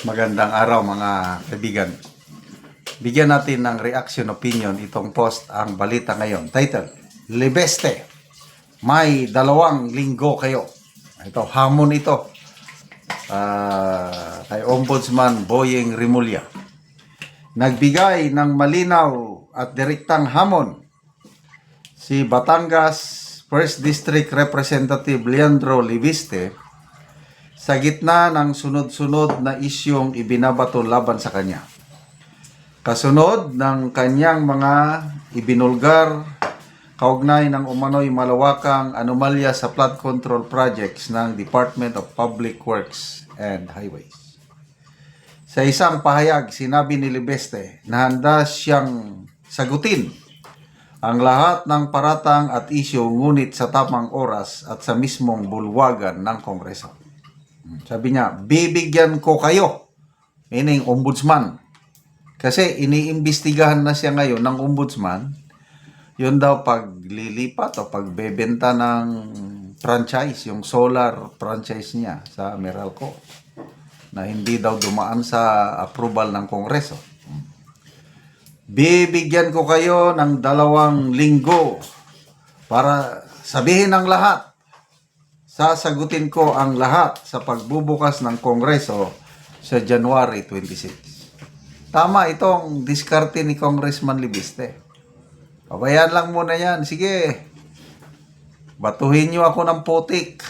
Magandang araw mga kaibigan. Bigyan natin ng reaction opinion itong post ang balita ngayon. Title, Libeste, may 2 linggo kayo. Ito, hamon ito. Kay Ombudsman Boyeng Rimulya. Nagbigay ng malinaw at direktang hamon si Batangas 1st District Representative Leandro Libiste sa gitna ng sunod-sunod na isyong ibinabato laban sa kanya. Kasunod ng kanyang mga ibinulgar kaugnay ng umano'y malawakang anomalya sa flood control projects ng Department of Public Works and Highways. Sa isang pahayag, sinabi ni Libeste na handa siyang sagutin ang lahat ng paratang at isyu ngunit sa tamang oras at sa mismong bulwagan ng Kongreso. Sabi niya, bibigyan ko kayo, meaning ombudsman. Kasi iniimbestigahan na siya ngayon ng ombudsman, yun daw paglilipat o pagbebenta ng franchise, yung solar franchise niya sa Meralco, na hindi daw dumaan sa approval ng Kongreso. Bibigyan ko kayo ng 2 linggo para sabihin ang lahat. Sasagutin ko ang lahat sa pagbubukas ng Kongreso sa January 26. Tama itong diskarte ni Congressman Libiste. Pabayaan lang muna yan. Sige, batuhin nyo ako ng putik.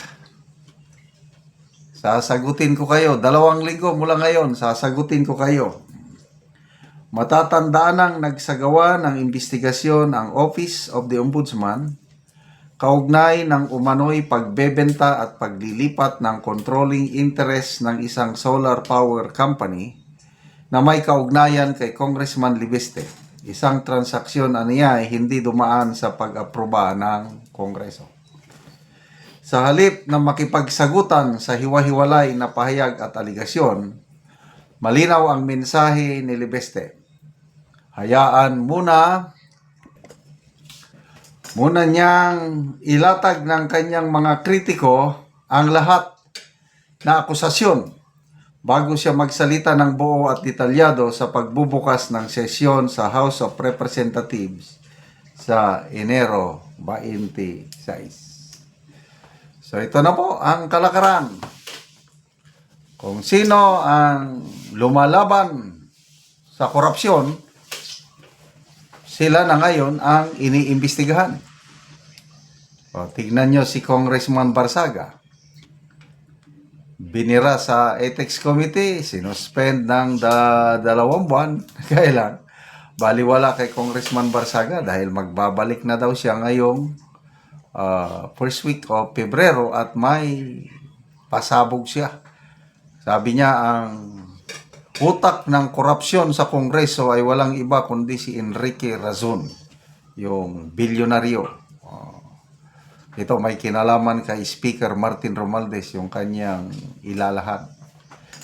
Sasagutin ko kayo. 2 linggo mula ngayon, sasagutin ko kayo. Matatandaan ang nagsagawa ng investigasyon ang Office of the Ombudsman kaugnay ng umano'y pagbebenta at paglilipat ng controlling interest ng isang solar power company na may kaugnayan kay Congressman Libiste. Isang transaksyon aniya ay hindi dumaan sa pag-aproba ng Kongreso. Sa halip na makipagsagutan sa hiwa-hiwalay na pahayag at aligasyon, malinaw ang mensahe ni Libeste. Hayaan muna niyang ilatag ng kanyang mga kritiko ang lahat na akusasyon bago siya magsalita ng buo at detalyado sa pagbubukas ng sesyon sa House of Representatives sa Enero 26. So ito na po ang kalakaran. Kung sino ang lumalaban sa korupsyon, sila na ngayon ang iniimbestigahan. O, tignan nyo si Congressman Barsaga. Binira sa Ethics Committee, sinuspend ng 2 buwan. Kaya lang, baliwala kay Congressman Barsaga dahil magbabalik na daw siya ngayong first week of Pebrero at may pasabog siya. Sabi niya ang utak ng korupsyon sa Kongreso ay walang iba kundi si Enrique Razon, yung bilyonaryo. Ito may kinalaman kay Speaker Martin Romualdez, yung kanyang ilalahan.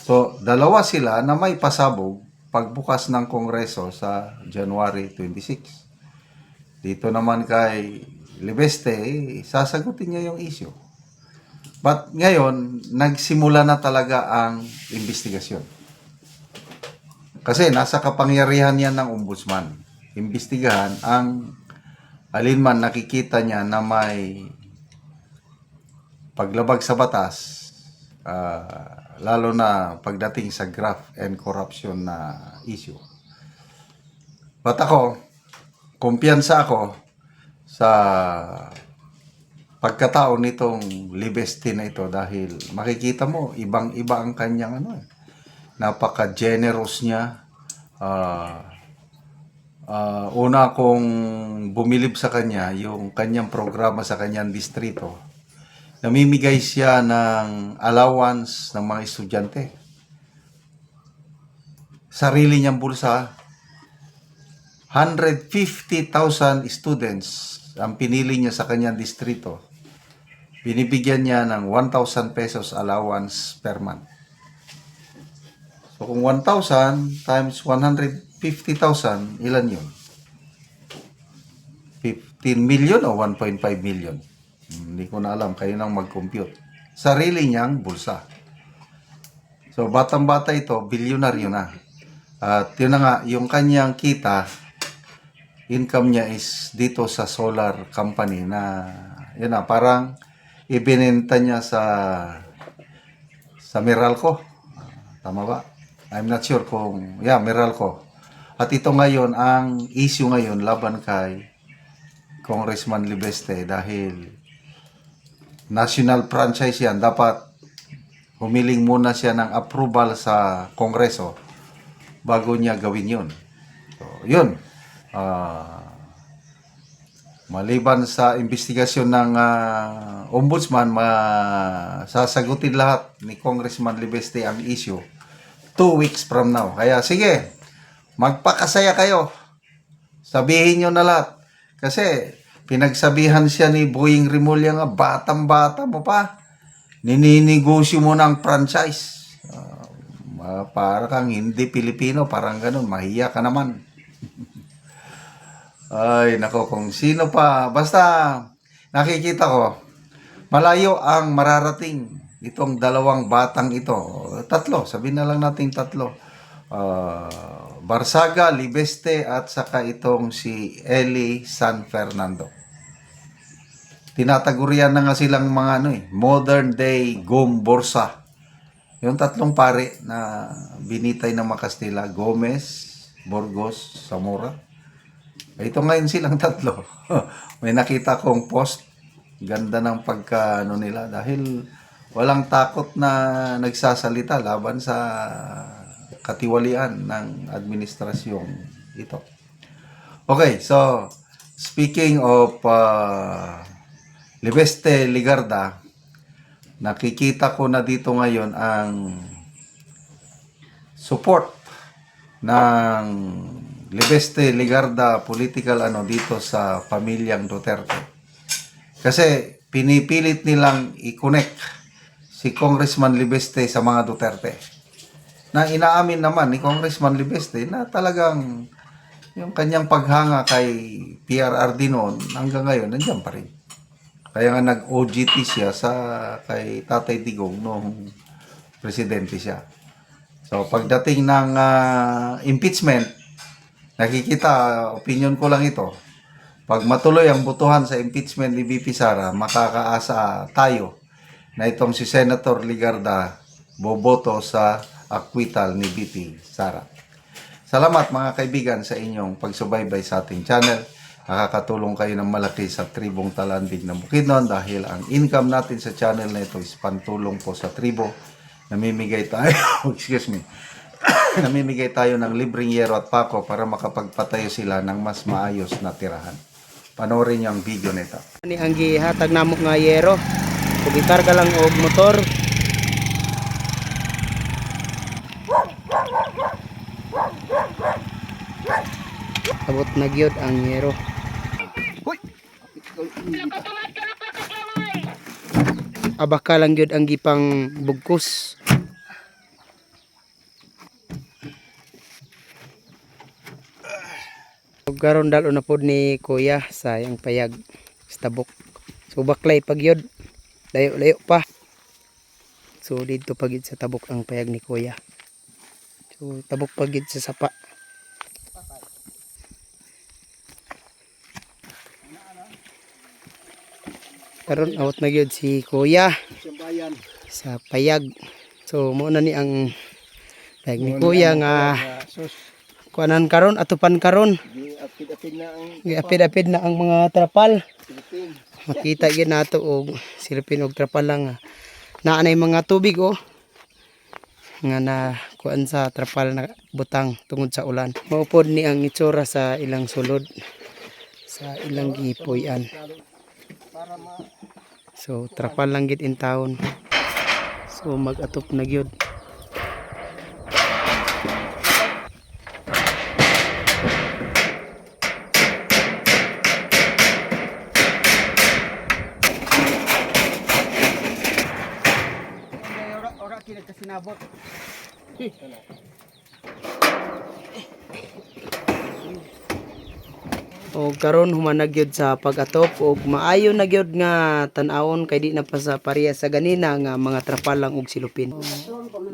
So, 2 sila na may pasabog pagbukas ng Kongreso sa January 26. Dito naman kay Libeste, sasagutin niya yung issue. But ngayon, nagsimula na talaga ang investigasyon. Kasi nasa kapangyarihan yan ng ombudsman. Imbestigahan ang alinman nakikita niya na may paglabag sa batas, lalo na pagdating sa graft and corruption na issue. But ako, kumpiyansa ako sa pagkatao nitong Libeste na ito dahil makikita mo, ibang-iba ang kanyang napaka-generous niya. Una kong bumilib sa kanya, yung kanyang programa sa kanyang distrito. Namimigay siya ng allowance ng mga estudyante. Sarili niyang bulsa, 150,000 students ang pinili niya sa kanyang distrito. Binibigyan niya ng 1,000 pesos allowance per month. So kung 1,000 times 150,000, ilan yun? 15 million o 1.5 million? Hindi ko na alam, kayo nang mag-compute. Sarili niyang bulsa. So, batang-bata ito, bilyonaryo na. At yun na nga, yung kanyang kita, income niya is dito sa solar company na, yun na, parang ibinenta niya sa Meralco. Tama ba? I'm not sure kung, yeah, Meralco. At ito ngayon, ang issue ngayon laban kay Congressman Libeste dahil national franchise yan. Dapat humiling muna siya ng approval sa Kongreso bago niya gawin yun. So, yun. Maliban sa investigasyon ng ombudsman, sasagutin lahat ni Congressman Libeste ang issue 2 weeks from now. Kaya sige, magpakasaya kayo. Sabihin nyo na lahat. Kasi pinagsabihan siya ni Boying Rimulya nga, batang-bata mo pa. Nininegosyo mo ng franchise. Para kang hindi Pilipino, parang ganun. Mahiya ka naman. Ay, nako, kung sino pa. Basta, nakikita ko, malayo ang mararating itong dalawang batang ito. Tatlo, sabihin na lang natin tatlo. Barsaga, Libeste, at saka itong si Eli San Fernando. Tinatagurian na nga silang mga modern day Gomborsa. Yung tatlong pare na binitay ng Makastila, Gomez, Burgos, Zamora. Ito ngayon silang tatlo. May nakita kong post. Ganda ng pagka nila dahil walang takot na nagsasalita laban sa katiwalian ng administrasyong ito. Okay, so speaking of Libeste Ligarda, nakikita ko na dito ngayon ang support ng Libeste Ligarda political dito sa pamilyang Duterte. Kasi pinipilit nilang i-connect si Congressman Libeste sa mga Duterte. Na inaamin naman ni Congressman Libeste na talagang yung kanyang paghanga kay PRRD noon hanggang ngayon nandiyan pa rin. Kaya nga nag-OGT siya kay Tatay Digong noong presidente siya. So pagdating ng impeachment, nakikita, opinion ko lang ito, pag matuloy ang botohan sa impeachment ni VP Sara, makakaasa tayo na itong si Senator Ligarda boboto sa acquittal ni VP Sara. Salamat mga kaibigan sa inyong pagsubaybay sa ating channel. Nakakatulong kayo ng malaki sa tribong Talandig ng Bukidnon dahil ang income natin sa channel na ito is pantulong po sa tribo. Namimigay tayo, excuse me, namimigay tayo ng libreng yero at pako para makapagpatayo sila ng mas maayos na tirahan. Panoorin niyo ang video nito. Ni ang gihatag namo nga yero. Kung gikarga lang og motor. Abot na gyud ang yero. Abaka lang gyud ang gipang bugkos. Karon dalo na pod ni Kuya sa yang payag sa tabok. So baklay pagyod. Layo-layo pa. So dito pagid sa tabok ang payag ni Kuya. So tabok pagid sa sapa. Karon awat na gyud si Kuya sa payag. So mo na ni ang payag ni Kuya nga kuanan karon atupan karon. Giapid-apid na ang mga trapal. Makita gyud nato og silipin og trapal lang. Naa na mga tubig nga na kuan sa trapal na butang tungod sa ulan. Maupod ni ang itsura sa ilang sulod sa ilang gipuy-an. So trapal lang gid in town. So mag-atop na gyud. Ora kini kasinabot. O karon humanag gyud sa pag-atop og maayo na gyud nga tan-awon kay di na pa sa pareha sa ganina nga mga trapalang og silupin.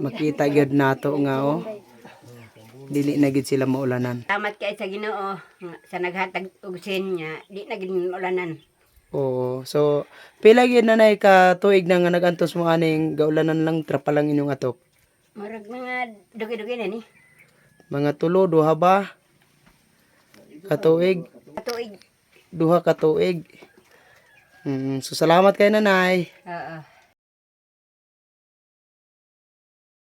Makita gyud nato nga dili na gyud sila maulanan. Salamat kay sa Ginoo nga sa naghatag og sin niya, di na gid ulanan. Oo. So pila gyud nanay ka tuig na nga nagantos mo aning gaulanan lang trapalang inyong atop? Murag mga dugi-dugi na ni. Mga tulo duha ba ka tuig? Katuig. Duha ka tuig. So salamat kay nanay. Oo.